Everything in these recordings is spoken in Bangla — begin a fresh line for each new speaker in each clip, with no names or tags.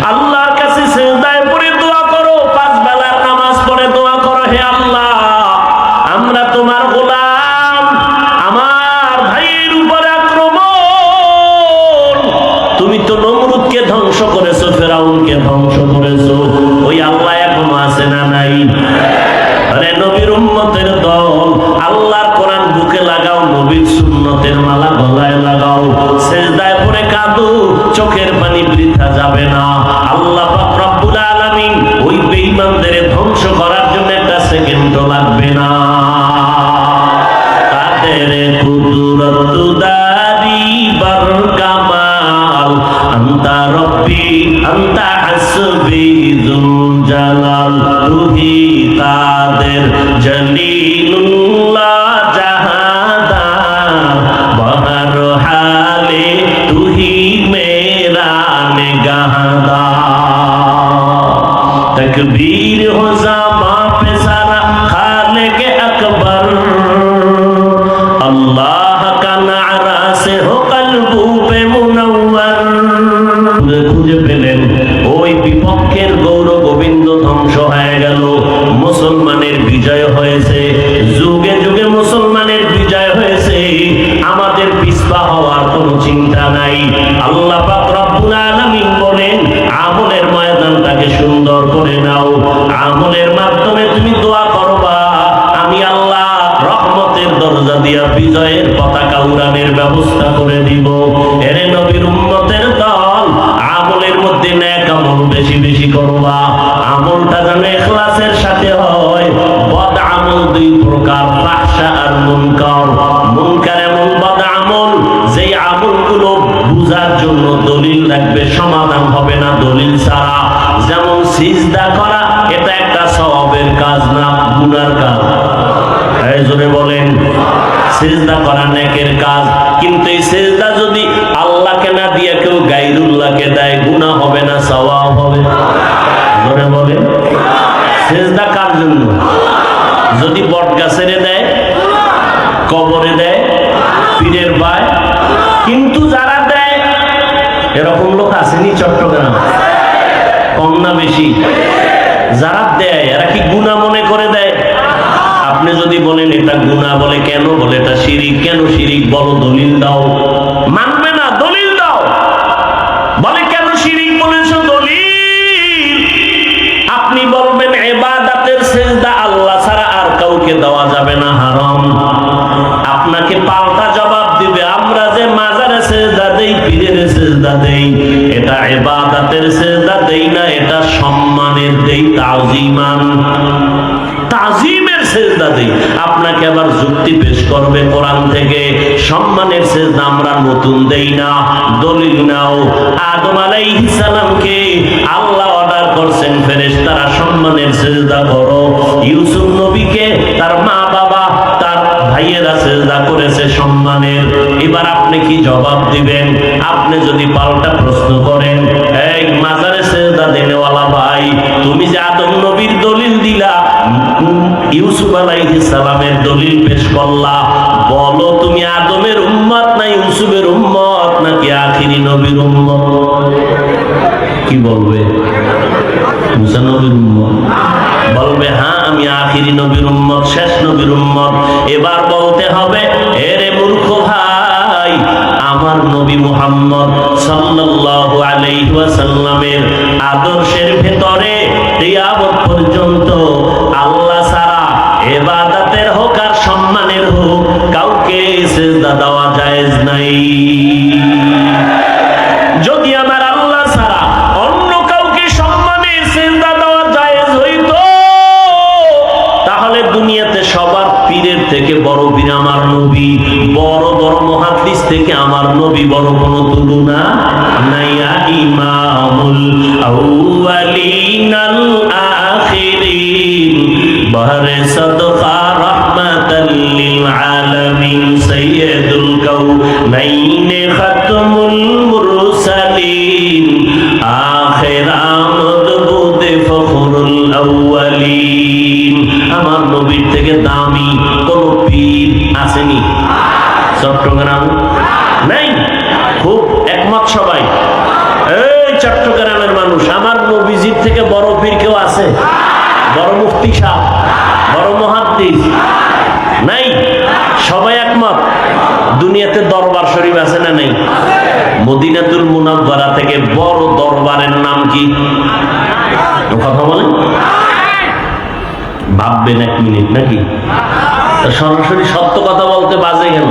আল্লাহর কাছে সিজদায় পড়ে দোয়া করো, 5 বেলার নামাজ পড়ে দোয়া করো, হে আল্লাহ আমরা তোমার গোলাম, আমার ভাইয়ের উপর আক্রমণ, তুমি তো নমরুদকে ধ্বংস করেছো, ফেরাউনকে ধ্বংস করেছো, ওই আল্লাহ এখনো আছে না নাই? আরে নবীর উম্মতের দল, আল্লাহর কোরআন বুকে লাগাও, নবীর সুন্নতের মালা গলায় লাগাও, সিজদায় পড়ে কাঁদো, চোখের পানি বৃথা যাবে না। আল্লাহ পাক রব্বুল আলামিন ওই বেঈমানদের ধ্বংস করার জন্য একটা সেকেন্ডও লাগবে না। তাদের কুদরত দারি বার কামাল, আনতা রব্বি আনতা হাসবি যুল জালাল, তুহি তাদের জলিলুল্লাহ জাহাদার, বহর হালে তুহি মেরা নিগাহদার। তকবীর হো জামা पे सारा खालिक अकबर, अल्लाह का नारा से हो कल्बू पे मुनव्वर। খুঁজে পেলেন ওই বিপক্ষের গৌর গোবিন্দ ধ্বংস হয়ে গেল, মুসলমানের বিজয় হয়েছে, যুগে যুগে মুসলমানের বিজয় হয়েছে, আমাদের পিছপা হওয়ার কোনো চিন্তা নাই। আল্লাহ পাক রব্বুল আলামিন বলেন আমলের ময়দানটাকে সুন্দর করে নাও, আমলের মাধ্যমে তুমি দোয়া করবা, আমি আল্লাহ রহমতের দরজা দিয়া বিজয়ের পতাকা উড়ানের ব্যবস্থা করে দিব। এরে নবীর উম্মতের দল, আমলের মধ্যে নেক আমল বেশি বেশি করবা, আমলটা যেন ইখলাসের সাথে হয়। বদ আমল 2 প্রকার, ফাহশা আর মুনকার। মুনকার এমন বদ আমল যেই আমলগুলো বুঝার জন্য দলিল লাগবে, সমাধান হবে না দলিল ছাড়া। যেমন সিজদা করা, এটা একটা সওয়াবের কাজ না গুনার কাজ। এই জোরে বলেন, সিজদা করা নেকের কাজ, কিন্তু এই সিজদা যদি আল্লাহকে না দিয়ে কেউ গায়রুল্লাহকে দেয়, গুনাহ হবে না সওয়াব হবে? জোরে বলেন, সিজদা কার জন্য? যদি বটগাছেরে দেয়, কবরে দেয়, পীরের ভাই, কিন্তু যারা দেয়, এরকম লোক আসেনি চট্টগ্রাম? কম না বেশি? যারা দেয় এরা কি গুনাহ মনে করে দেয়? আপনি যদি বলেন এটা গুনাহ, বলে কেন? বলে এটা শিরিক। কেন শিরিক? বলো দলিল দাও। মানবে না, দলিল দাও। বলে কেন শিরিক বলেছো? দলিল। আপনি বলবেন ইবাদতের সিজদা আল্লাহ ছাড়া আর কাউকে দেওয়া যাবে না, হারাম। আপনাকে পাল্টা জবাব দিবে, আমরা যে মাজারে সিজদা দেই, পীরের সিজদা দেই, এটা ইবাদতের সিজদা দেই না, এটা সম্মানের দেই, তাজিমান, তাজিমের সিজদা দেই। আপনাকে আবার যুক্তি পেশ করবে কোরআন থেকে, সম্মানের সিজদা আমরা নতুন দেই না, দলিল নাও। আদম আলাইহিস সালামকে আল্লাহ অর্ডার করছেন ফেরেশতারা সম্মানের সিজদা করো। ইউসুফ নবীকে তার মা বাবা তার ভাইয়েরা সিজদা করেছে সম্মানের। এবার আপনি কি জবাব দিবেন? আপনি যদি পাল্টা প্রশ্ন করেন, এই মাজারে সিজদা দেনেওয়ালা ভাই, তুমি যে আদম নবীর দলিল দিলা, ইউসুফ আলাইহিস সালামের দলিল পেশ করলা, বলো তুমি আদমের উম্মত না ইউসুফের উম্মত, নাকি আখিরি নবীর উম্মত? কি বলবে? মুসা নবীর উম্মত? বলবে হ্যাঁ আমি আখিরি নবীর উম্মত, শেষ নবীর উম্মত। এবার বলতে হবে, এরে মূর্খ ভাই, আমার নবী মুহাম্মদ সাল্লাল্লাহু আলাইহি ওয়াসাল্লামের আদর্শের ভেতরে কিয়ামত পর্যন্ত আল্লাহ ছাড়া ইবাদতের হোক আর সম্মানের হোক, কাউকে সিজদা দেওয়া জায়েজ নাই। যদি আমার আল্লাহ ছাড়া অন্য কাউকে সম্মানের সিজদা দেওয়া জায়েজ হইতো, তাহলে দুনিয়াতে সবার পীরের থেকে বড় পীর আমার নবী, বড় বড় মুহাদ্দিস থেকে আমার নবী বড় কোনো তুলনা নাই। ইমামুল আউয়ালিন আল আখিরিন, বহরে সদকা রাহমাতাল লিল আলামিন, সাইয়্যিদুল কাউনাইন খাতমুল মুরসালিন, আখির আমদ বুদে ফখরুল আউয়ালিন। আমার নবীর থেকে দামি কোন পীর আসেনি চট্টগ্রাম? নাই? খুব একমত সবাই? এই চট্টগ্রামের মানুষ, আমার নবীজির থেকে বড় পীর কেউ আছে? বড় মুফতি সাহেব, বড় মুহাদ্দিস নাই? সবাই একমত। দুনিয়াতে দরবার শরীফ আছে না নাই? মদিনাতুল মুনাওয়ারা থেকে বড় দরবারের নাম কি? কথা বলেন, ভাববেন এক মিনিট নাকি? সরাসরি সত্য কথা বলতে বাজে কেন?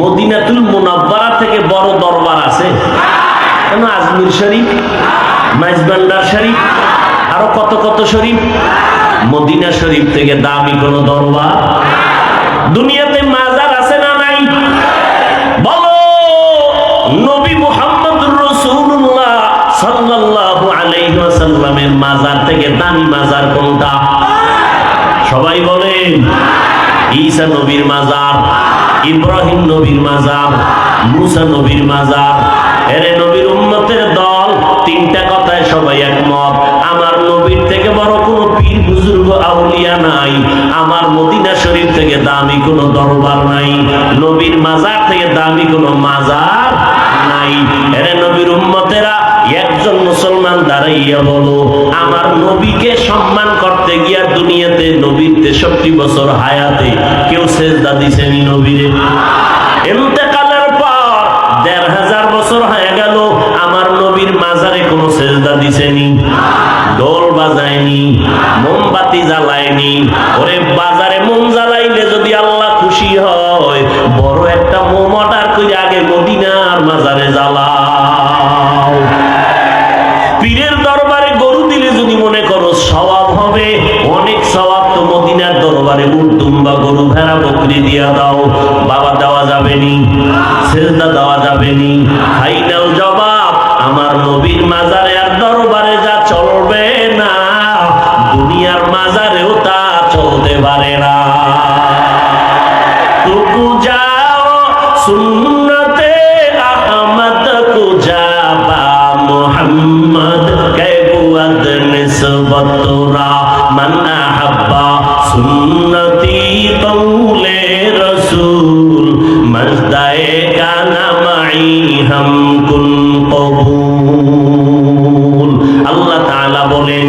মদিনাতুল মুনাওয়ারা থেকে বড় দরবার আছে কেন? আজমির শরীফ, মাইজবান্ডার শরীফ, আরো কত কত শরীফ। মদিনা শরীফ থেকে দামি কোন দরবার দুনিয়াতে মাজার আছে না নাই? বলো, নবী মুহাম্মদুর রাসূলুল্লাহ সাল্লাল্লাহু আলাইহি ওয়াসাল্লামের মাজার থেকে দামি মাজার কোনটা? সবাই বলেন। ঈসা নবীর মাজার, ইব্রাহিম নবীর মাজার, মুসা নবীর মাজার। এরে নবীর উম্মতের দল, তিনটা কথায় সবাই একমত। আমার নবীর থেকে বড় কোন পীর বুজুর্গ আউলিয়া নাই, আমার মদিনা শরীফ থেকে দামি কোন দরবার নাই, নবীর মাজার থেকে দামি কোন মাজার নাই। এরে নবীর উম্মতেরা, একজন মুসলমান দাঁড়াইয়া বলো, আমার নবীকে সম্মান করতে গিয়া দুনিয়াতে নবীর 63 বছর হায়াতে কেউ সেজদা দিছেনি নবীরে? ইন্তেকালের পর 1500 বছর হয়ে গেল, আমার নবীর মাজারে কোনো সেজদা দিছেনি? ঢোল বাজায়নি, মোমবাতি জ্বালায়নি। ওরে বাজারে মোম জ্বালাইলে যদি আল্লাহ খুশি হয়, বড় একটা মোম অর্ডার করে আগে মদিনার মাজারে জ্বালাও। পীরের দরবারে গরু দিলে যদি মনে করো সওয়াব হবে, অনেক সওয়াব তো মদিনার দরবারে উট দুম্বা গরু ভেড়া বকরি দিয়া দাও। বাবা দেওয়া যাবে নি, সেজদা দেওয়া যাবে নি। ফাইনাল জবাব, আমার নবীর মাজারে আর দরবারে যা চলবে না, দুনিয়ার মাজারেও তা চলতে পারে না। টুকু যাও সুন্নতে আহমদ কো যাবা মুহাম্মদ কে বুয়াদ নিসবত তোরা মান আহাব্বা সুন্নতি কৌলে রসূল মজদায়ে কানা মাই হাম কুন কবুল। আল্লাহ তাআলা বলেন,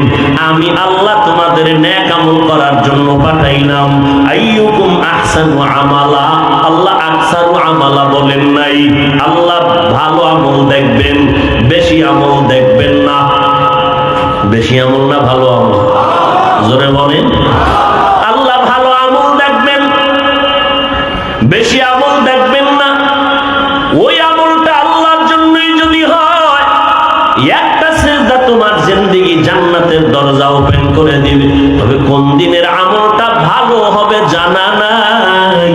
আমি আল্লাহ তোমাদের নেক আমল করার জন্য পাঠাইলাম। আইয়ুকুম আহসানু আমালা, আল্লাহ আকসারু আমালা বলেন নাই। আল্লাহ ভালো আমল দেখবেন, বেশি আমল দেখবেন না। বেশি আমল না ভালো আমল? জোরে বলেন। আল্লাহ ভালো আমল দেখবেন, বেশি আমল দেখবেন না। ওই আমলটা আল্লাহর জন্যই যদি হয়, একটা সিজদা তোমার জিন্দেগি জান্নাতের দরজা ওপেন করে দিবে। তবে কোন দিনের আমলটা ভালো হবে জানা নাই,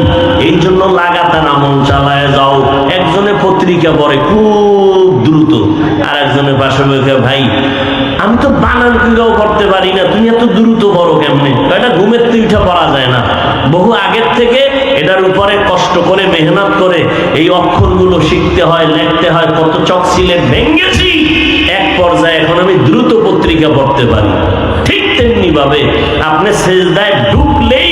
এই জন্য লাগাতার আমল চালায় যাও। একজনে পত্রিকা পড়ে খুব দ্রুত, আর একজনের পাশে বসে, ভাই আমি তো বানান কিরাও করতে পারি না, তুমি এত দ্রুত পড়ো কেমনে? এটা ঘুমের তিলটা পড়া যায় না। বহু আগের থেকে এটার উপরে কষ্ট করে মেহনত করে এই অক্ষরগুলো শিখতে হয়, লিখতে হয়, কত চক সিলেট ভেঙেছি। এক পর্যায়ে এখন আমি দ্রুত পত্রিকা পড়তে পারি। ঠিক তেমনি ভাবে আপনি সেজদায় ঢুকলেই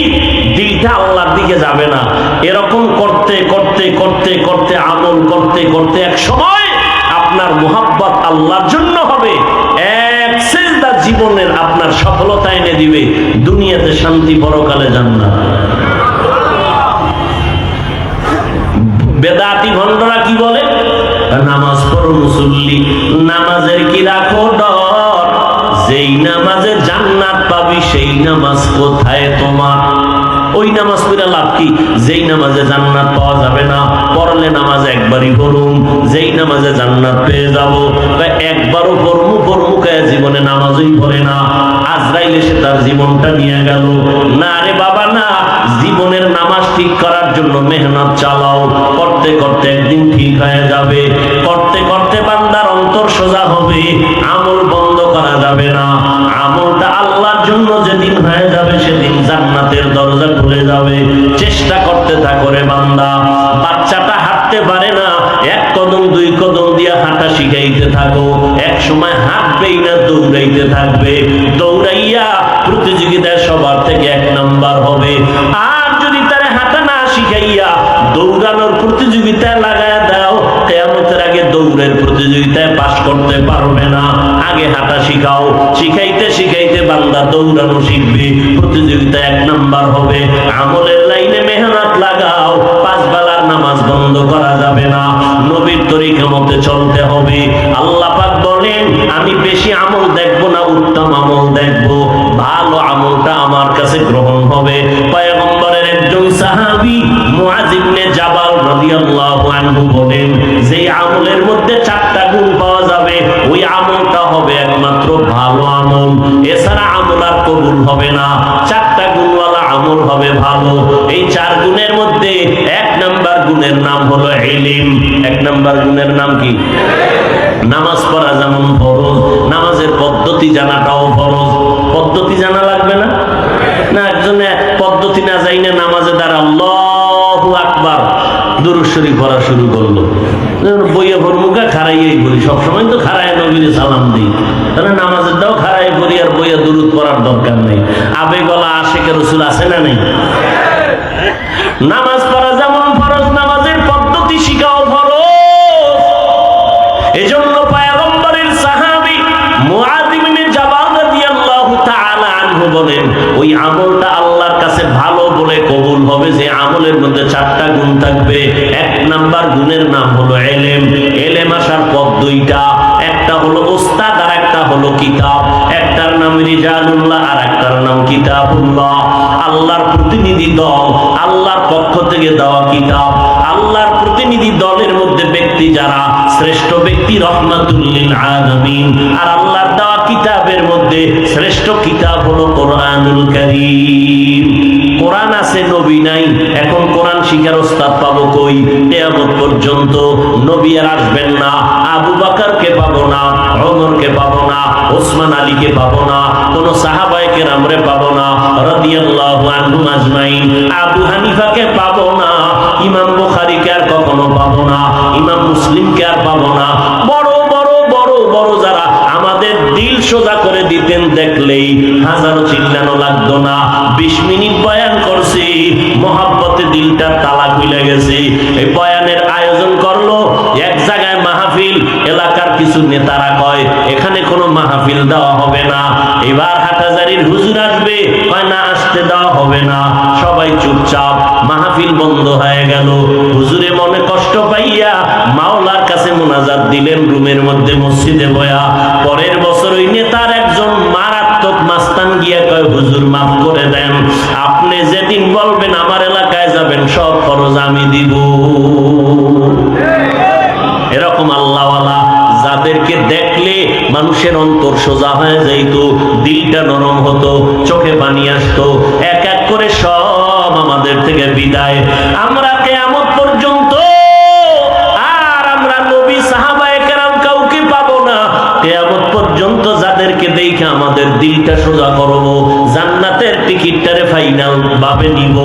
দিলটা আল্লাহর দিকে যাবে না। এরকম করতে করতে করতে করতে আমল করতে করতে এক সময় আপনার মুহাব্বত আল্লাহর জন্য হবে। এক সিজদা জীবনের আপনার সফলতা এনে দিবে, দুনিয়াতে শান্তি, পরকালে জান্নাত। বেদাতি ভণ্ডরা কি বলে? নামাজ পড়ো মুসল্লি, নামাজের কি রাখো ডর, যেই নামাজে জান্নাত পাবি সেই নামাজ কোথায় তোমার? ওই নামাজ পড়ে লাভ কি? যেই নামাজে জান্নাত পাওয়া যাবে না, পড়লে নামাজ একবারই পড়ুম, যেই নামাজে জান্নাত পেয়ে যাব। একবারও পড়মু পড়মু কায় জীবনে নামাজই পড়ে না, আজরাইল এসে তার জীবনটা নিয়ে গেল। না রে বাবা না, জীবনের নামাজ ঠিক করার জন্য মেহনত চালাও। করতে করতে একদিন ঠিক হয়ে যাবে, করতে করতে বান্দার অন্তর সোজা হবে। আমল বন্ধ করা যাবে না। আমলটা আল্লাহর জন্য যেদিন হয়ে যাবে, সেদিন জান্নাতের দরজা খুলে যাবে। চেষ্টা করতে থাকো রে বান্দা। বাচ্চাটা হাঁটতে পারে না, এক কদম দুই কদম দিয়া হাঁটা শিখাইতে থাকো। এক সময় হাঁটবেই না, দৌড়াইতে থাকবে। দৌড়াইয়া প্রতিযোগিতায় সবার থেকে 1 নাম্বার হবে। আর যদি তারে হাঁটা না শিখাইয়া দৌড়ানোর প্রতিযোগিতায় লাগায় দাও, কিয়ামতের আগে দৌড় দৌড়ের প্রতিযোগিতায় পাশ করতে পারবে না। আগে হাঁটা শিখাও, শিখাইতে শিখাইতে বান্দা দৌড়ানো শিখবে, প্রতিযোগিতা 1 নাম্বার হবে। আমলের লাইনে মেহনত লাগাও, 5 বেলার নামাজ বন্ধ করা যাবে না, নবীর তরিকা মতে চলতে হবে। আল্লাহ পাক বলেন, আমি বেশি আমল দেখবো না, উত্তম আমল দেখবো, ভালো আমলটা আমার কাছে গ্রহণ হবে। পয়গম্বরের একজন সাহাবী মুআয ইবনে জাবাল রাদিয়াল্লাহু আনহু বলেন, যে আমলের মধ্যে 4টা গুণ পাওয়া যাবে, ওই আমলটা হবে একমাত্র ভালো আমল, এছাড়া আমল আর কবুল হবে না। 4টা গুণওয়ালা আমল হবে ভালো। এই 4 গুণের মধ্যে 1 নাম্বার গুণের নাম হলো ইলম। 1 নাম্বার গুণের নাম কি? নামাজ পড়া যেমন ফরজ, নামাজের পদ্ধতি জানাটাও ফরজ। পদ্ধতি জানা লাগবে না? না, একজনে পদ্ধতি না জাইনে নামাজে দাঁড়া আল্লাহু আকবার দুরূদ শরীফ পড়া শুরু করলো, বইয়ে ভরমুখা খাড়াইয়াই পড়ি, সবসময় তো খাড়ায় নবীরে সালাম দিই, তাহলে নামাজের দাও খাড়াই পড়ি, আর বইয়ে দুরূদ পড়ার দরকার নেই। আবেগলা আশেকের রাসূল আছে না নেই? নামাজ পড়া যেমন ফরজ, নামাজের পদ্ধতি শিখাও ফরজ। এজন্য পয়গম্বরের সাহাবী মুআয ইবনে জাবাল রাদিয়াল্লাহু তাআলা আনহু বলেন, ওই আমলটা আল্লাহর কাছে ভালো বলে কবুল হবে যে আমলের মধ্যে 4টা গুণ থাকবে। 1 নাম্বার গুণের নাম হলো ইলম। ইলম আসার পথ 2টা, একটা হলো উস্তাদ আর একটা হলো কিতাব। একটার নাম রিজালুল্লাহ আর একটার নাম কিতাবুল্লাহ। আল্লাহর প্রতিনিধি দল, আল্লাহর পক্ষ থেকে দেওয়া কিতাব। আল্লাহর প্রতিনিধি দলের মধ্যে ব্যক্তি যারা, শ্রেষ্ঠ ব্যক্তি রহমাতুল লিল আলামিন। আর আল্লাহর দেওয়া কিতাবের মধ্যে শ্রেষ্ঠ কিতাব হলো কোরআনুল কারীম। কোরআন আছে, নবী নাই। এখন কোরআন শিখার ওস্তাদ পাবো কই? কিয়ামত পর্যন্ত নবী আর আসবেন না। আবু বকরকে পাবো না, ওমরকে পাবো না, ওসমান আলীকে পাবো না, কোন সাহাবায়ে কেরামরে পাবো না রাদিয়াল্লাহু আনহুম আজমাইন। আবু হানিফাকে পাবো না, ইমাম বুখারীকে আর কখনো পাবো না, ইমাম মুসলিমকে আর পাবো না। বড় বড় বড় বড় যারা আমাদের দিল সোজা করে দিতেন, দেখলেই হাজারো চিল্লানো লাগতো না। 20 মিনিট বয়ান করছি, মহাব্বতে দিলটা তালা খুলে গেছে। এই বয়ানের আয়োজন করলো এক জায়গায় মাহফিল, এলাকার কিছু নেতারা কয় এখানে কোনো মাহফিল দেওয়া হবে না, এবার হাটহাজারীর হুজুর আসবে, কয় না আসতে দেওয়া হবে না। সবাই চুপচাপ, মাহফিল বন্ধ হয়ে গেল। হুজুরে মনে কষ্ট পাইয়া মাওলার কাছে মুনাজাত দিলেন রুমের মধ্যে, মসজিদে বয়া। পরের বছর ওই নেতার একজন মারাত্মক মাস্তান গিয়া কয়, হুজুর মাফ করে দেন, আপনি যেদিন বলবেন আমার এলাকায় যাবেন সব খরচ আমি দিব। এরকম আল্লাহওয়ালা যাদেরকে দেখলে মানুষের অন্তর সোজা হয়ে যাইত, দিলটা নরম হতো, চোখে পানি আসতো, এক এক করে সব আমাদের থেকে বিদায়। আমরা কিয়ামত পর্যন্ত আর আমরা নবী সাহাবায়ে কেরাম কাউকে পাবো না। কিয়ামত পর্যন্ত যাদেরকে দেখে আমাদের দিলটা সোজা করব, জান্নাতের টিকিটটারে ফাইনাল ভাবে নিব,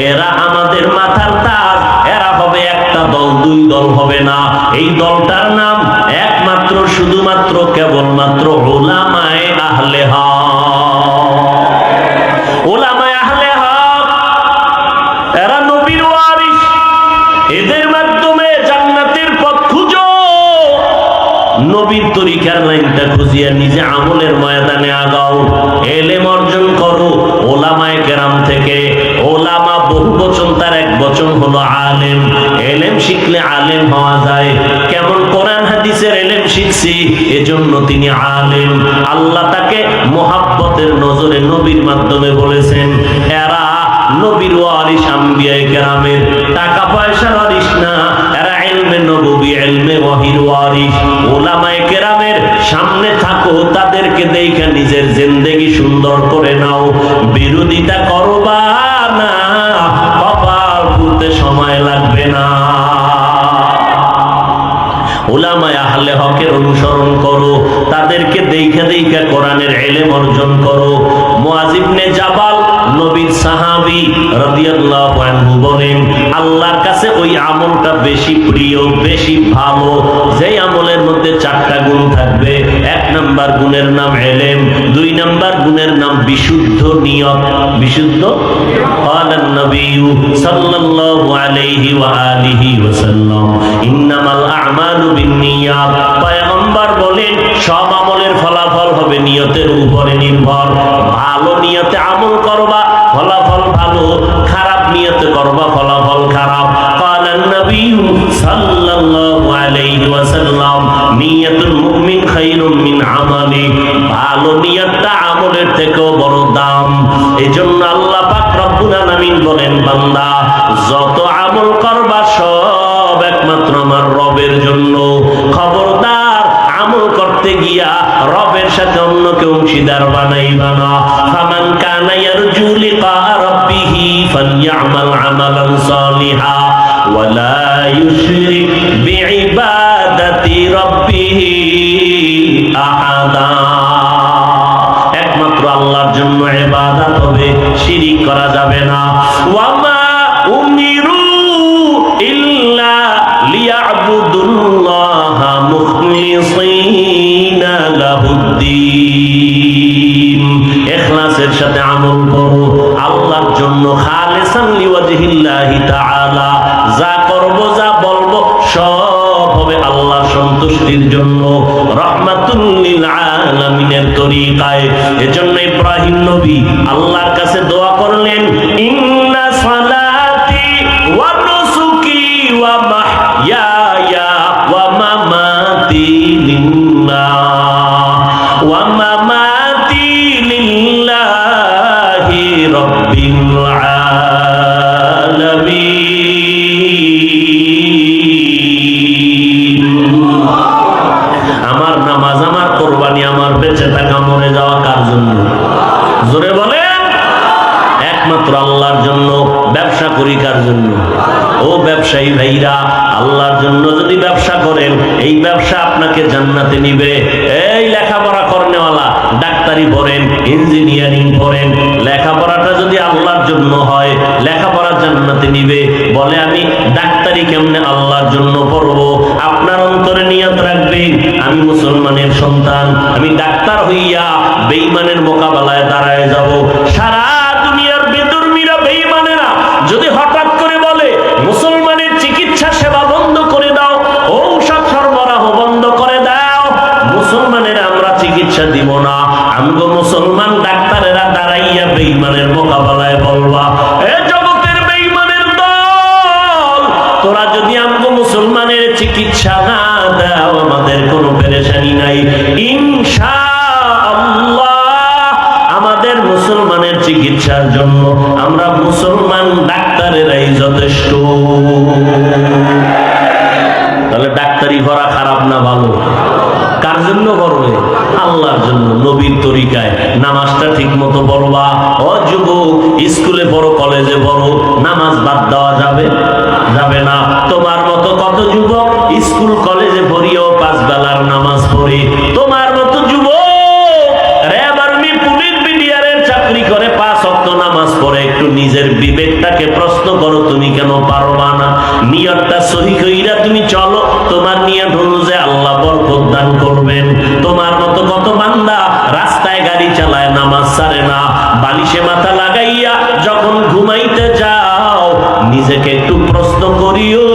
এরা আমাদের মাথার তাজ। এরা হবে একটা দল, 2 দল হবে না। এই দলটার নাম একমাত্র শুধুমাত্র কেবলমাত্র উলামায়ে আহলে হক। উলামায়ে আহলে হক এরা নবীর ওয়ারিস, এদের মাধ্যমে জান্নাতের পথ খুঁজো। নবীর তরিকার লাইনটা খুঁজিয়া নিজে আমলের ময়দানে আগাও, ইলম অর্জন করো উলামায়ে কেরাম থেকে। উলামা বহু বচন, তার এক বচন হলো আলেম। ইলম শিখলে আলেম হওয়া যায়। কেমন? কোরআন হাদিসের ইলম শিখছি, এজন্য তিনি আলেম। আল্লাহ তাকে মুহাব্বতের নজরে নবীর মাধ্যমে বলেছেন, এরা নবীর ওয়ারিস, আম্বিয়ায়ে কেরামের। টাকা পয়সার ওয়ারিস না, এরা ইলমে নববী, ইলমে ওয়াহির ওয়ারিস। উলামায়ে কেরামের সামনে থাকো, তাদেরকে দেখে নিজের জিন্দেগি সুন্দর করে নাও। বিরোধিতা করবা না, কপাল পুড়তে সময় লাগবে না। উলামায়ে আহলে হকের অনুসরণ করো, তাদেরকে দেখে দেখে কোরআনের ইলম অর্জন করো। মুআয ইবনে জাবাল নবীর সাহাবী রাদিয়াল্লাহু আনহু বলেন, আল্লাহর কাছে ওই আমলটা বেশি প্রিয়, বেশি ভালো, যেই আমলের মধ্যে 4টা গুণ থাকবে। 1 নম্বর নাম্বার গুণের নাম ইলম, 2 নাম্বার গুণের নাম বিশুদ্ধ নিয়ত। বিশুদ্ধ ক্বালান নবী সাল্লাল্লাহু আলাইহি ওয়া আলিহি ওয়াসাল্লাম ইন্নামাল আ'মালু বিন্নিয়াত। পয়গম্বর বলেন সব আমলের ফলাফল হবে নিয়তের উপরে নির্ভর। ভালো নিয়তে আমল করবা ফলাফল ভালো, খারাপ নিয়তে করবা ফলাফল খারাপ। ক্বালান নবী সাল্লাল্লাহু আলাইহি ওয়াসাল্লাম নিয়াতুল মুমিন খায়রুম মিন আমালি। ভালো নিয়তটা আমলের থেকেও বড় দাম। এজন্য আল্লাহ পাক রব্বুল আলামিন বলেন বান্দা যত আমল করবা সব একমাত্র আমার রবের জন্য। খবরদার আমল করতে গিয়া রবের সাথে অন্যকে অংশীদার বানাইবা না। ফামান কানা ইয়ারজু লিকা রাব্বিহি ফালইআমাল আমালান সালিহা ওয়া লা ইউশরিক বিইবাদাতি রাব্বিহি আহাদা। একমাত্র আল্লাহর জন্য ইবাদত হবে, শিরিক করা যাবে না। ওয়া মা উমিরু ইল্লা লিয়াবুদুল্লাহা মুখলিসিনা লাহুদ্দিন। ইখলাসের সাথে আমল করো আল্লাহর জন্য, খালিসান লিওয়াজহিল্লাহি তাআলা। যা করব যা বলবো সব হবে আল্লাহর সন্তুষ্টির জন্য, রাহমাতুল লিল আলামিনের তরিকায়। এজন্য ইব্রাহিম নবী আল্লাহর কাছে দোয়া করলেন ইন্না সালাতি ওয়া নুসুকি ওয়া মাহইয়ায়া ওয়া মামাতি লিল্লাহ ওয়া মামাতি লিল্লাহি রাব্বিল আলামিন। আমার নামাজ, আমার কোরবানি, আমার বেঁচে থাকা মরে যাওয়া কার জন্য? জোরে বলেন। একমাত্র আল্লাহর জন্য। ব্যবসা করি কার জন্য? ও ব্যবসায়ী ভাইরা, আল্লাহর জন্য যদি ব্যবসা করেন এই ব্যবসা আপনাকে জান্নাতে নিবে। এই লেখাপড়া করনেওয়ালা ডাক্তারি পড়েন, ইঞ্জিনিয়ারিং পড়েন, লেখাপড়াটা যদি আল্লাহর জন্য হয় লেখাপড়া জান্নাতে নিবে। বলে আমি ডাক্তারি কেমনে আল্লাহর জন্য পড়বো? আপনার অন্তরে নিয়ত রাখবেন আমি মুসলমানের সন্তান, আমি ডাক্তার হইয়া বেঈমানের মোকাবেলায় দাঁড়ায় যাব। সারা দুনিয়ার বেদুর্মীরা বেঈমানেরা যদি হঠাৎ করে বলে মুসলমানের চিকিৎসা সেবা বন্ধ করে দাও, ঔষধ সরবরাহ বন্ধ করে দাও, মুসলমানের আমরা চিকিৎসা দিব না, আমগো মুসলমান ডাক্তারেরা দাঁড়াইয়া বেঈমানের মোকাবেলায় বলবা এ জগতের বেঈমানের দল, তোরা যদি আমগো মুসলমানের চিকিৎসা না দাও আমাদের কোনো পেরেশানি নাই, ইনশাআল্লাহ আমাদের মুসলমানের চিকিৎসার জন্য আমরা মুসলমান ডাক্তারেরাই যথেষ্ট। তাহলে ডাক্তারি করা খারাপ না ভালো? কার জন্য করবে? আল্লাহর জন্য, নবীর তরিকায়। নামাজটা ঠিক মতো পড়বা। ও যুবক, স্কুলে পড়ো, কলেজে পড়ো, নামাজ বাদ দেওয়া যাবে? যাবে না। তোমার মতো কত যুবক স্কুল কলেজে পড়িও 5 বেলার নামাজ পড়ে। তোমার মতো যুবক র‍্যাব আর্মি পুলিশ বিডিআরের চাকরি করে 5 ওয়াক্ত নামাজ পড়ে। একটু নিজের বিবেকটাকে প্রশ্ন করো, তুমি কেন পারবা না? নিয়তটা সহি কইরা তুমি চলো, তোমার নিয়ত অনুযায়ী আল্লাহ বরকত দান করবেন। তোমার মতো কত বান্দা রাস্তায় গাড়ি চালায়, নামাজ ছাড়ে না, বালিশে মাথা লাগাইয়া যখন ঘুমাইতে যাও নিজেকে একটু প্রশ্ন করিও,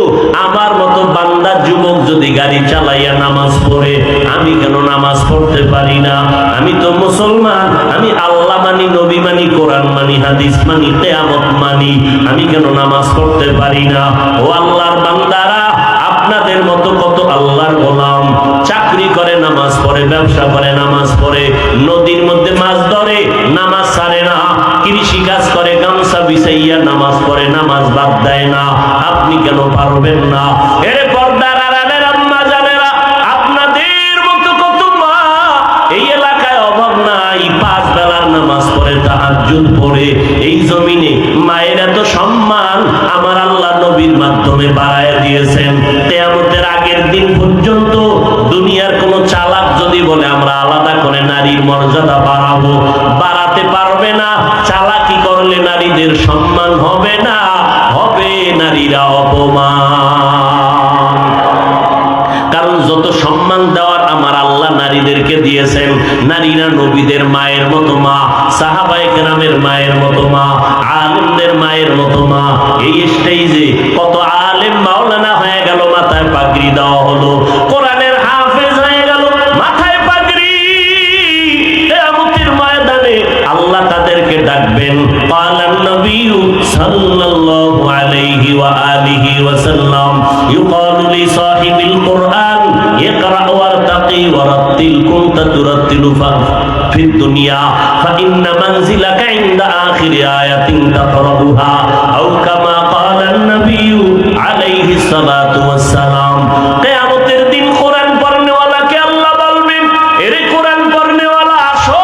আমার মতো বান্দা যুবক যদি গাড়ি চালাইয়া নামাজ পড়ে আমি কেন নামাজ পড়তে পারি না? আমি তো মুসলমান, আমি আল্লাহ মানি, নবী মানি, কোরআন মানি, হাদিস মানি, কিয়ামত মানি, আমি কেন নামাজ পড়তে পারি না? ও আল্লাহর বান্দারা, আপনাদের মতো কত আল্লাহর গোলাম চাকরি করে নামাজ পড়ে, ব্যবসা করে নামাজ পড়ে, নদীর মধ্যে মাছ ধরে নামাজ ছাড়ে না, কৃষি কাজ করে গামছা বিছাইয়া নামাজ পড়ে, নামাজ বাদ দেয় না। আপনি কেন পারবেন না? এর পর্দার আড়ালের আম্মা জানেরা, আপনাদের মতো কত মা এই এলাকায় অভাব নাই, 5 বেলার নামাজ পড়ে, তাহাজ্জুদ পড়ে। এই জমিনে মায়ের এত সম্মান আমার আল্লাহ নবীর মাধ্যমে বাড়ায় দিয়েছেন। কিয়ামতের আগের দিন পর্যন্ত দুনিয়ার কোন চালাক যদি বলে আমরা আলাদা করে নারীর মর্যাদা বাড়াবো, বাড়াতে পারবে না। চালাকি করলে নারীদের সম্মান হবে না, হবে নারীরা অপমান। কারণ যত সম্মান দেওয়ার আমার আল্লাহ নারীদেরকে দিয়েছেন। নারীরা নবীদের মায়ের মতো মা, সাহাবায়ে কেরামের মায়ের মতো মা, আলেমদের মায়ের মতো মা। এই স্টেজে কত আলেম মাওলানা হয়ে গেল, মাথায় পাগড়ি দেওয়া হলো, কোরআনের হাফেজ হয়ে গেল, মাথায় পাগড়ি। কিয়ামতের ময়দানে আল্লাহ তাদেরকে ডাকবেন। ক্বালান নবী সাল্লাল্লাহু আলাইহি ওয়া আলিহি ওয়া সাল্লাম ইউকালু লি সাহিবিল কুরআন ইকরা ওয়ারতাকি ওয়ারাত্তিল কুনতা তুরাত্তিলু ফিদ দুনিয়া ফাইন্না মানজিলাকা ইনদা আখিরি আয়াতিন তাকরাউহা আও কামা ক্বালান নবী আলাইহিস সালাতু ওয়াস সালাম। কিয়ামতের দিন কোরআন পড়নেওয়ালাকে আল্লাহ বলবেন, এরে কোরআন পড়নেওয়ালা আসো,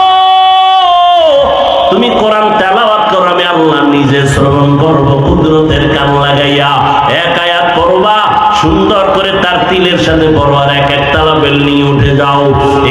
তুমি কোরআন তেলাওয়াত করো, আমি আল্লাহ নিজে শ্রবণ করব কুদরতের কান লাগাইয়া। এক আয়াত পড়বা, সুন্দর করে তার তিলের সাথে পড়ো, আর এক একতলা বিল্ডিং উঠে যাও।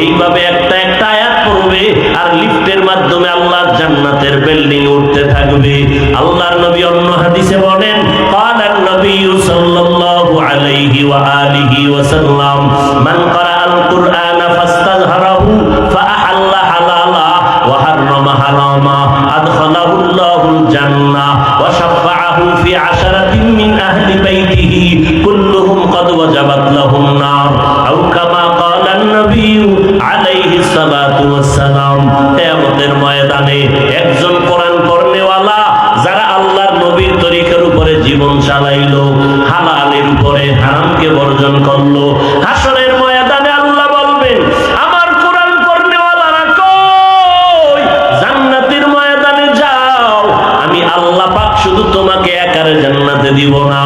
এইভাবে একটা একটা আয়াত পড়বে, আর লিফটের মাধ্যমে আল্লাহর জান্নাতের বিল্ডিং উঠতে থাকবে। আল্লাহর নবী অন্য হাদিসে বলেন, ক্বালান নবী সাল্লাল্লাহু আলাইহি ওয়া আলিহি ওয়া সাল্লাম মান ক্বারাআল কুরআনা ফাস্তাযহারাহু ফাআহাল্লা হালালা ওয়া হাররামা হারামা আদখালাহুল্লাহুল জান্নাহ ওয়া শাফাআহু ফি আশারাতিন মিন আহলি বাইতিহি কুল্লুহুম ক্বাদ ওয়াজাবাত লাহুম নার আও কামা ক্বালান নবী আলাইহিস সালাতু ওয়াস সালাম। কিয়ামতের ময়দানে একজন কোরআন পড়নেওয়ালা যারা আল্লাহর নবীর তরিকার উপরে জীবন চালাইলো, হালালের উপরে হারামকে বর্জন করলো, হাসরের ময়দানে আল্লাহ বলবেন, আমার কোরআন পড়নেওয়ালারা কই? জান্নাতের ময়দানে যাও। আমি আল্লাহ পাক শুধু তোমাকে একারে জান্নাতে দিব না,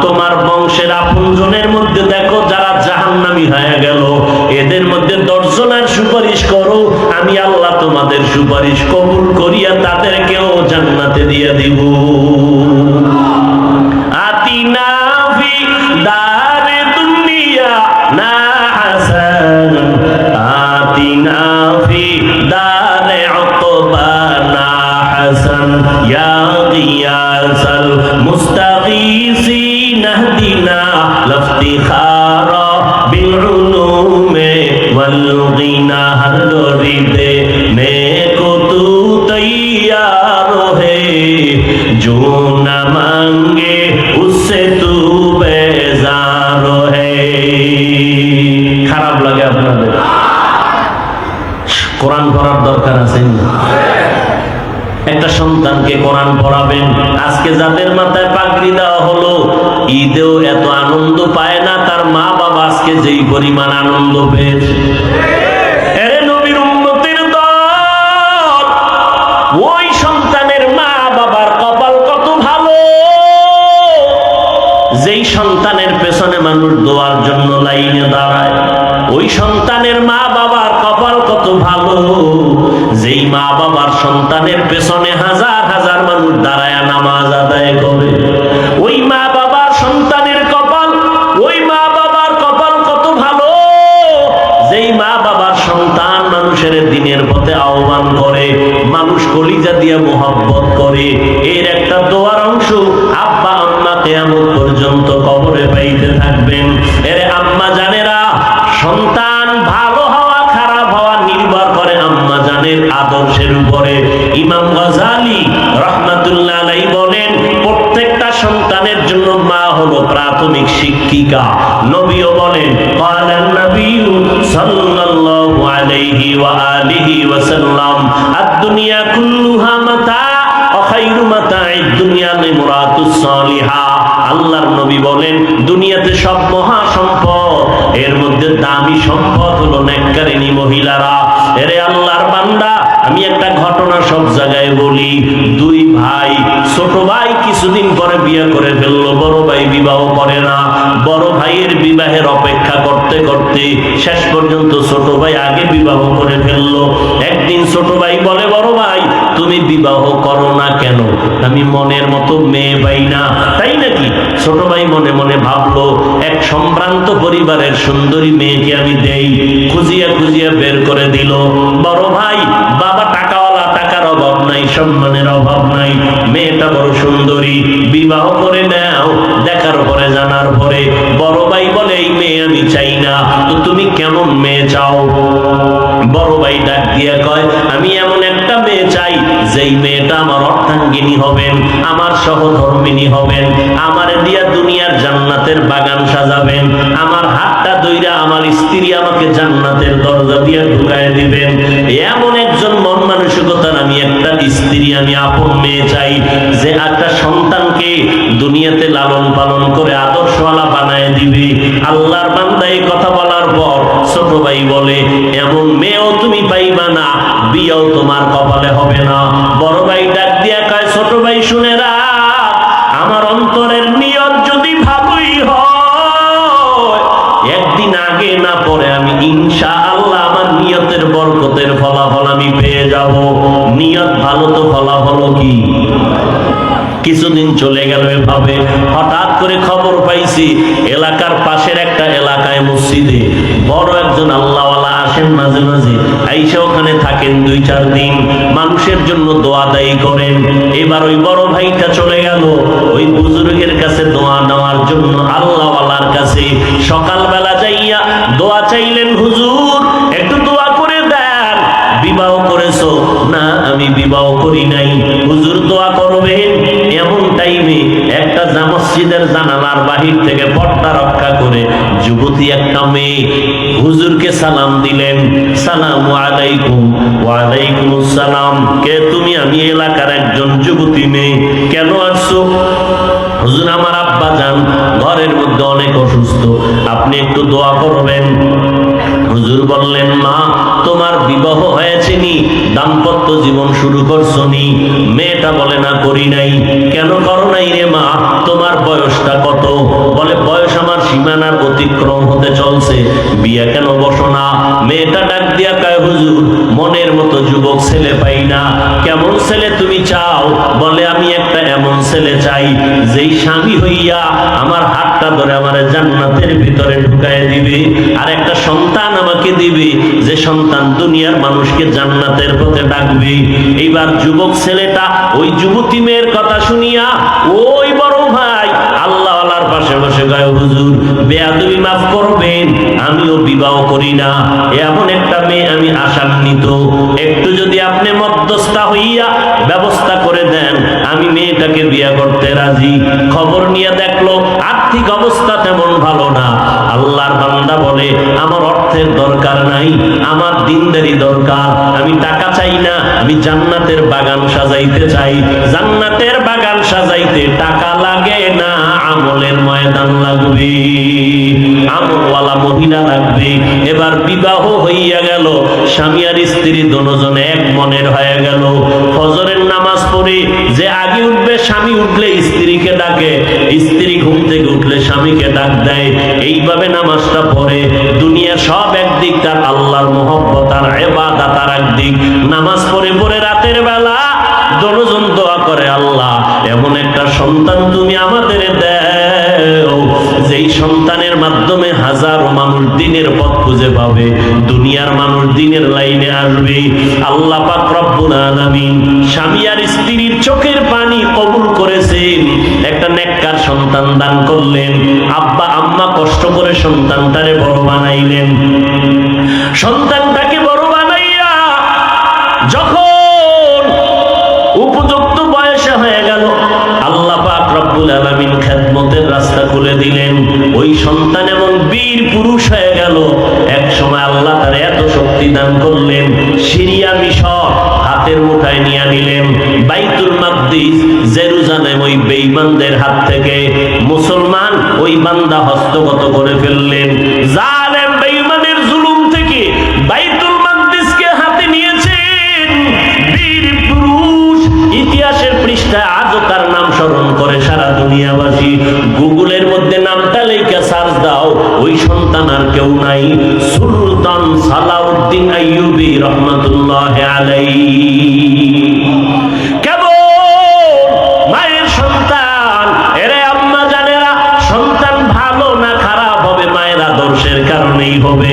তোমার বংশের আপনজনের মধ্যে দেখো যারা জাহান্নামী হয়ে গেল, এদের মধ্যে 10 জনের সুপারিশ করো, আমি আল্লাহ তোমাদের সুপারিশ কবুল করিয়া তাদেরকেও জান্নাতে দিয়ে দিব। আতিনা ফি দারে দুনিয়া না হাসান, আতিনা ফি দারে উকবানা হাসান, ইয়া গিয়াসাল মুস্তাগীসিন ইহদিনা লাফতিখারা বিল উলুমে ওয়াল গিনা। হর গরিবে নেকো তু তৈয়ার হে, जो न मांगे उससे तू बेजार है। খারাপ লাগে আপনাদের? কোরআন পড়ার দরকার আছে। একটা সন্তানকে কোরআন পড়াবেন। আজকে যাদের মাথায় পাগড়ি দেওয়া হলো, ঈদেও এত আনন্দ পায় না তার মা বাবা আজকে যেই পরিমাণ আনন্দ পেয়েছে। এরে নবীর উম্মতের দল, ওই সন্তানের মা বাবার কপাল কত ভালো, যেই সন্তানের পেছনে মানুষ দোয়ার জন্য লাইনে দাঁড়ায়। ওই সন্তানের মা বাবার কপাল কত ভালো, যেই মা বাবার সন্তানের পেছনে হাজার হাজার মানুষ দাঁড়ায় নামাজ আদায় করে। ওই মা বাবার সন্তানের কপাল, ওই মা বাবার কপাল কত ভালো, যেই মা বাবার সন্তান মানুষের দিনের পথে আহ্বান করে, মানুষ কলিজা দিয়ে মোহাব্বত করে। এর একটা দোয়ার অংশ আব্বা আম্মা কিয়ামত পর্যন্ত কবরে পাইতে থাকবেন। এর আম্মা জানেরা, সন্তান ভালো হওয়া খারাপ হওয়া নির্ভর করে আম্মা জানের আদর্শের উপরে। ইমাম গাযালী রাহমাতুল্লাহ আলাইহি বলেন, প্রত্যেকটা সন্তানের জন্য মা হলো প্রাথমিক শিক্ষিকা। নবীও বলেন, ক্বালান নবী সাল্লাল্লাহু আলাইহি ওয়া আলিহি ওয়া সাল্লাম আদ-দুনিয়া কুল্লুহা মাতা ওয়া খায়রু মাতা'id দুনিয়া লিমরাতুস সালিহা। আল্লাহর নবী বলেন, দুনিয়াতে সব মহা সম্পদ, এর মধ্যে দামি সম্পদ হলো নেককারিনী মহিলারা। এরে আল্লাহর বান্দা, আমি একটা ঘটনা সব জায়গায় বলি। দুই ভাই, ছোট ভাই কিছুদিন পরে বিয়ে করে ফেললো, বড় ভাই বিবাহ করে না। বড় ভাইয়ের বিবাহের অপেক্ষা করতে করতে শেষ পর্যন্ত ছোট ভাই আগে বিবাহ করে ফেললো। একদিন ছোট ভাই বলে, বড় ভাই তুমি বিবাহ করো না কেন? আমি মনের মতো মেয়ে পাই না। তাই নাকি? ছোট ভাই মনে মনে ভাবলো, এক সম্ভ্রান্ত পরিবারের সুন্দরী মেয়েকে আমি দেই। খুঁজিয়া খুঁজিয়া বের করে দিল। বড় ভাই, বাবা টাকাওয়ালা, টাকার অভাব নাই, সম্মানের অভাব নাই, মেয়েটা বড় সুন্দরী, বিবাহ করে নাও। দেখার পরে জানার পরে বড় ভাই বলে, এই মেয়ে আমি চাই না, তো তুমি কেমন মেয়ে চাও? বড় ভাই ডাক দিয়ে কয়, আমি এমন একটা মেয়ে চাই যেই মেয়েটা আমার অর্ধাঙ্গিনী হবেন, আমার সহধর্মিনী হবেন, আমার দিয়া দুনিয়ার জান্নাতের বাগান সাজাবেন, আমার হাতটা ধইরা আমার স্ত্রী আমাকে জান্নাতের দরজা দিয়ে ঢুকায় দিবেন। এমন একজন মন মানসিকতার আমি একটা স্ত্রী, আমি আপন মেয়ে চাই যে একটা সন্তানকে দুনিয়াতে লালন পালন করে আদর্শওয়ালা বানায় দিবে। আল্লাহর বান্দা এই কথা বলার পর ছোট ভাই বলে, এমন মেয়েও তুমি পাইবা না, বিয়েও তোমার কপালে হবে না। বড় ভাই ডাক দিয়া কয়, ছোট ভাই শুনে রাখ, আমার অন্তরের নিয়ত যদি ভালোই হয়, একদিন আগে না পরে আমি ইনশাআল্লাহ আমার নিয়তের বরকতের ফলাফল আমি পেয়ে যাব। নিয়ত ভালো তো ফলাফল কি? কিছুদিন চলে গেল এভাবে। হঠাৎ করে খবর পাইছি এলাকার পাশের একটা এলাকায় মসজিদে বড় একজন আল্লাহওয়ালা আসেন, মাঝে মাঝে আইসা ওখানে থাকেন 2-4 দিন, মানুষের জন্য দোয়া দায়ী করেন। এবার ওই বড় ভাইটা চলে গেল ওই বুজুর্গের কাছে দোয়া নেওয়ার জন্য, আল্লাহওয়ালার কাছে। সকালবেলা যাইয়া দোয়া চাইলেন, হুজুর একটু দোয়া করে দেন। বিবাহ করেছো? না, আমি বিবাহ করি নাই। হুজুর দোয়া করবেন। এমন টাইমে একটা মসজিদের জানালার বাহির থেকে পর্দা রক্ষা করে যুবতী একটা মেয়ে হুজুরকে সালাম দিলেন, সালামু আলাইকুম। ওয়ালাইকুম আসসালাম। কে তুমি? আমি এলাকার একজন যুবতী মেয়ে। কেন আসছো? হুজুর আমার আব্বা জান ঘরের মধ্যে অনেক অসুস্থ, আপনি একটু দোয়া করবেন। হুজুর বললেন, মা তোমার বিবাহ হয়েছে নি? দাম্পত্য জীবন শুরু করছো নি? মেয়েটা বলে, না করি নাই। কেন করো নাই রে মা? তোমার বয়সটা কত? বলে, বয়স আমার সীমানার অতিক্রম হতে চলছে, বিয়ে কেন বসো না? মেয়েটা ডাক দিয়া কয়, হুজুর মনের মতো যুবক ছেলে পাই না। কেমন ছেলে তুমি চাও? বলে, আমি একটা এমন ছেলে চাই যেই স্বামী হইয়া আমার হাতটা ধরে আমার জান্নাতের ভিতরে ঢুকায় দিবে, আর একটা সন্তান আমাকে দিবে যে সন্তান দুনিয়ার মানুষকে জান্নাতের পথে ডাকবে। এইবার যুবক ছেলেটা ওই যুবতী মেয়ের কথা শুনিয়া ওই বড় ভাই আল্লাহওয়ালার পাশে বসে গায়, হুজুর বেয়াদবি মাফ করবেন, আমিও বিবাহ করি না, এমন একটা মেয়ে আমি আশান্বিত, একটু যদি আপনি মধ্যস্থা হইয়া ব্যবস্থা করে দেন আমি মেয়েটাকে বিয়ে করতে রাজি। খবর নিয়ে দেখলো আর্থিক অবস্থা তেমন ভালো না। আল্লাহর বান্দা বলে, আমার অর্থের দরকার নাই, আমার দিনদারি দরকার। আমি টাকা চাই না, আমি জান্নাতের বাগান সাজাইতে চাই। জান্নাতের বাগান সাজাইতে টাকা লাগে না, আমলের ময়দান লাগবে, আমলওয়ালা মহিলা লাগবে। এবার বিবাহ হইয়া গেল, স্বামী আর স্ত্রী দুজনে এক মনের হয়ে গেল। ফজরের নামাজ পড়ে যে আগে উঠবে, স্বামী উঠলে স্ত্রীকে ডাকে, স্ত্রী ঘুম থেকে উঠলে স্বামীকে ডাক দেয়। এইভাবে নামাজটা পড়ে। দুনিয়া সব একদিক, তার আল্লাহর মহব্বত আর ইবাদত আর একদিক। নামাজ পড়ে পড়ে রাতের বেলা দুজন দোয়া করে, আল্লাহ এমন একটা সন্তান তুমি আমাদের দাও যেই সন্তানের মাধ্যমে হাজারো মানুষ দ্বীনের পথ খুঁজে পাবে, দুনিয়ার মানুষ দ্বীনের লাইনে আসবে। আল্লাহ পাক রব্বুল আলামিন স্বামী আর স্ত্রীর চোখের পানি কবুল করেছেন, একটা নেককার সন্তান দান করলেন। আব্বা আম্মা কষ্ট করে সন্তানটারে বড় বানাইলেন। সন্তানটাকে বড় বানাইয়া যখন উপযুক্ত বয়সে হয়ে গেল, আল্লাহ পাক রব্বুল আলামিন খেদমতের রাস্তা খুলে দিলেন। ওই সন্তান এমন বীর পুরুষ হয়ে গেল। এক সময় আল্লাহ তার এত শক্তি দান করলেন, সিরিয়া মিশর হাতের মুঠায় নিয়ে নিলেন। বাইতুল মাকদিস জেরুজালেম ওই বেঈমানদের হাত থেকে মুসলমান ওই বান্দা হস্তগত করে ফেললেন। জালেম বেঈমানের জুলুম থেকে বাইতুল মাকদিসকে হাতে নিয়েছেন বীর পুরুষ। ইতিহাসের পৃষ্ঠায় আজও তার নাম স্মরণ করে সারা দুনিয়াবাসী। গুগলের মধ্যে নামটা লেখা সার্চ দাও, ওই সন্তান আর কেউ নাই, সুলতান সালাউদ্দিন আইয়ুবী রহমাতুল্লাহি আলাইহি। কেবল মায়ের সন্তান। এরে আম্মা জানেরা, সন্তান ভালো না খারাপ হবে মায়ের আদর্শের কারণেই হবে।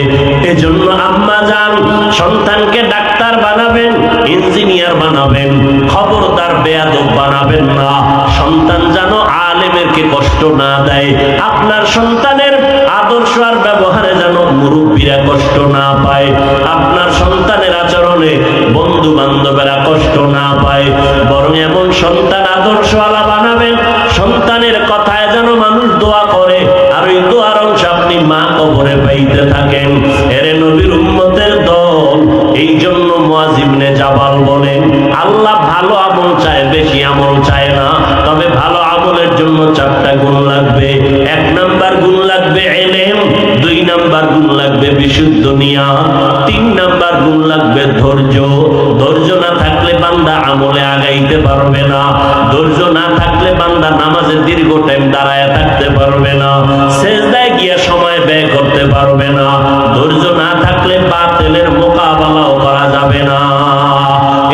এজন্য আম্মা জান সন্তানকে ডাক্তার বানাবেন, ইঞ্জিনিয়ার বানাবেন, খবরদার বেয়াদব বানাবেন না। সন্তান যেন আলেমেরকে কষ্ট না দেয়। আপনার সন্তানের আদর্শ আদর্শ আর ব্যবহারে যেন মুরব্বীরা কষ্ট না পায়, আপনার সন্তানের আচরণে বন্ধু বান্ধবেরা কষ্ট না পায়, বরং এমন সন্তান আদর্শওয়ালা বানাবেন সন্তানের কথায় যেন মানুষ দোয়া করে, আর ওই দোয়ার অংশ আপনি মা কবরে পাইতে থাকেন। এরে নবীর উম্মতের দল, এই জন্য মুআয ইবনে জাবাল বলেন, আল্লাহ ভালো আমল চায়, বেশি আমল চায় না। তবে ভালো আমলের জন্য 4টা গুণ লাগবে। 1 নাম্বার গুণ লাগবে ইলম, 2 নাম্বার গুণ লাগবে বিশুদ্ধ নিয়ত, 3 নাম্বার গুণ লাগবে ধৈর্য। ধৈর্য না থাকলে বান্দা আমলে আগাইতে পারবে না। ধৈর্য না থাকলে বান্দা নামাজে দীর্ঘ টাইম দাঁড়ায় থাকতে পারবে না, সেজদায় গিয়ে সময় ব্যয় করতে পারবে না। ধৈর্য না থাকলে বাতিলের মোকাবেলাও করা যাবে না।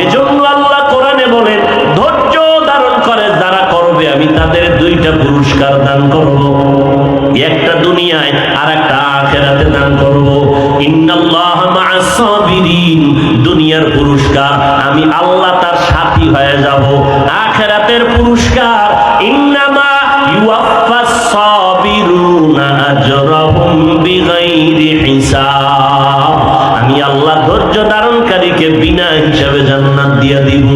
এজন্য আল্লাহ কোরআনে বলেন, ধৈর্য ধারণ করে যারা করবে আমি তাদের 2টা পুরস্কার দান করব, একটা দুনিয়ায় আর একটা আখিরাতে দান করব। ইন্নাল্লাহা মা'আস সাবিরিন, দুনিয়ার পুরস্কার আমি আল্লাহ তার সাথী হয়ে যাব। আখিরাতের পুরস্কার ইন্নামা ইউওয়াফাস সাবিরুনা আজরাহুম বিগাইরি হিসাব, আমি আল্লাহ ধৈর্য ধারণকারীকে বিনা হিসাবে জান্নাত দিয়ে দিব।